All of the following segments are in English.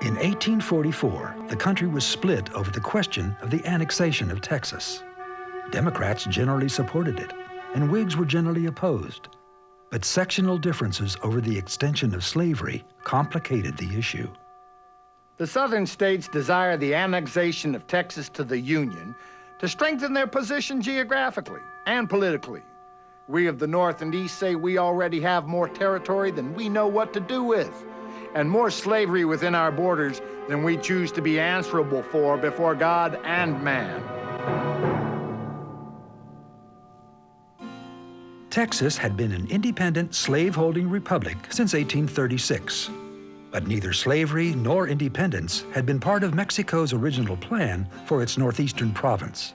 In 1844, the country was split over the question of the annexation of Texas. Democrats generally supported it, and Whigs were generally opposed. But sectional differences over the extension of slavery complicated the issue. The Southern states desire the annexation of Texas to the Union to strengthen their position geographically and politically. We of the North and East say we already have more territory than we know what to do with, and more slavery within our borders than we choose to be answerable for before God and man. Texas had been an independent slave-holding republic since 1836. But neither slavery nor independence had been part of Mexico's original plan for its northeastern province.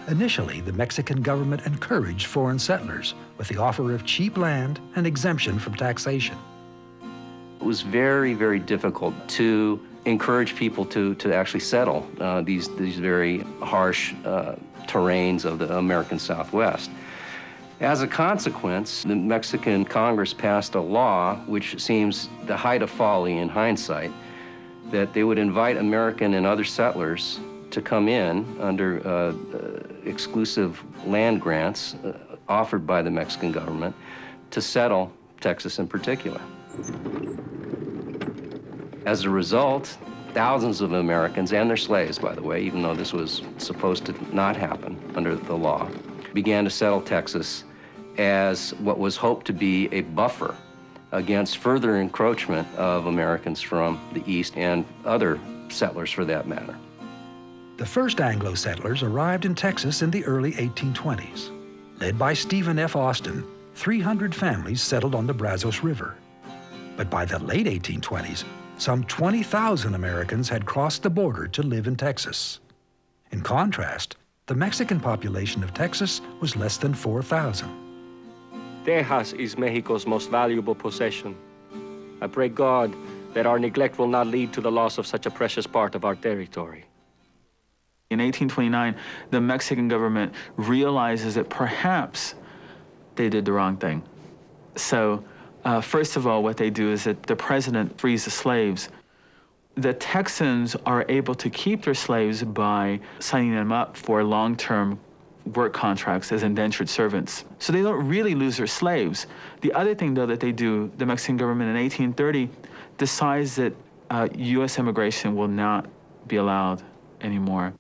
Initially, the Mexican government encouraged foreign settlers with the offer of cheap land and exemption from taxation. It was very, very difficult to encourage people to actually settle these very harsh terrains of the American Southwest. As a consequence, the Mexican Congress passed a law, which seems the height of folly in hindsight, that they would invite American and other settlers to come in under exclusive land grants offered by the Mexican government to settle Texas in particular. As a result, thousands of Americans, and their slaves, by the way, even though this was supposed to not happen under the law, began to settle Texas as what was hoped to be a buffer against further encroachment of Americans from the East and other settlers for that matter. The first Anglo settlers arrived in Texas in the early 1820s. Led by Stephen F. Austin, 300 families settled on the Brazos River. But by the late 1820s, some 20,000 Americans had crossed the border to live in Texas. In contrast, the Mexican population of Texas was less than 4,000. Texas is Mexico's most valuable possession. I pray God that our neglect will not lead to the loss of such a precious part of our territory. In 1829, the Mexican government realizes that perhaps they did the wrong thing. So, first of all, what they do is that the president frees the slaves. The Texans are able to keep their slaves by signing them up for long-term work contracts as indentured servants. So they don't really lose their slaves. The other thing, though, that they do, the Mexican government in 1830 decides that U.S. immigration will not be allowed anymore.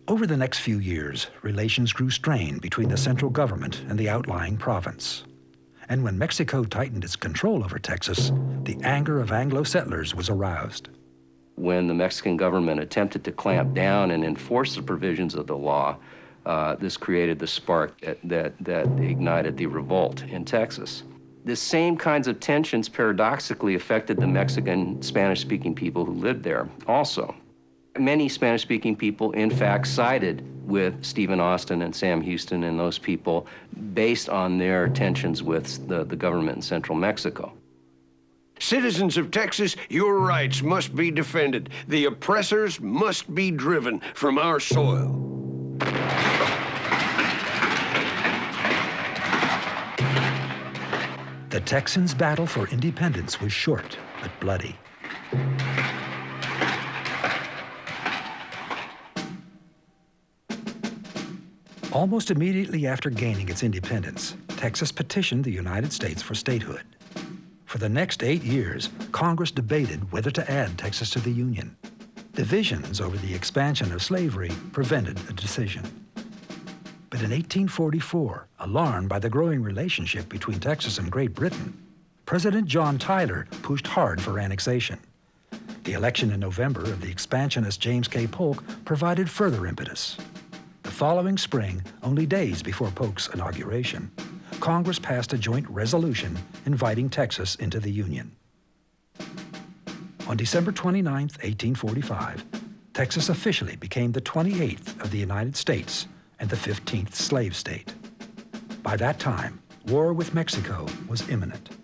Over the next few years, relations grew strained between the central government and the outlying province. And when Mexico tightened its control over Texas, the anger of Anglo settlers was aroused. When the Mexican government attempted to clamp down and enforce the provisions of the law, this created the spark that ignited the revolt in Texas. The same kinds of tensions paradoxically affected the Mexican Spanish-speaking people who lived there also. Many Spanish-speaking people, in fact, sided with Stephen Austin and Sam Houston and those people based on their tensions with the government in central Mexico. Citizens of Texas, your rights must be defended. The oppressors must be driven from our soil. The Texans' battle for independence was short but bloody. Almost immediately after gaining its independence, Texas petitioned the United States for statehood. For the next 8 years, Congress debated whether to add Texas to the Union. Divisions over the expansion of slavery prevented a decision. But in 1844, alarmed by the growing relationship between Texas and Great Britain, President John Tyler pushed hard for annexation. The election in November of the expansionist James K. Polk provided further impetus. The following spring, only days before Polk's inauguration, Congress passed a joint resolution inviting Texas into the Union. On December 29, 1845, Texas officially became the 28th of the United States and the 15th slave state. By that time, war with Mexico was imminent.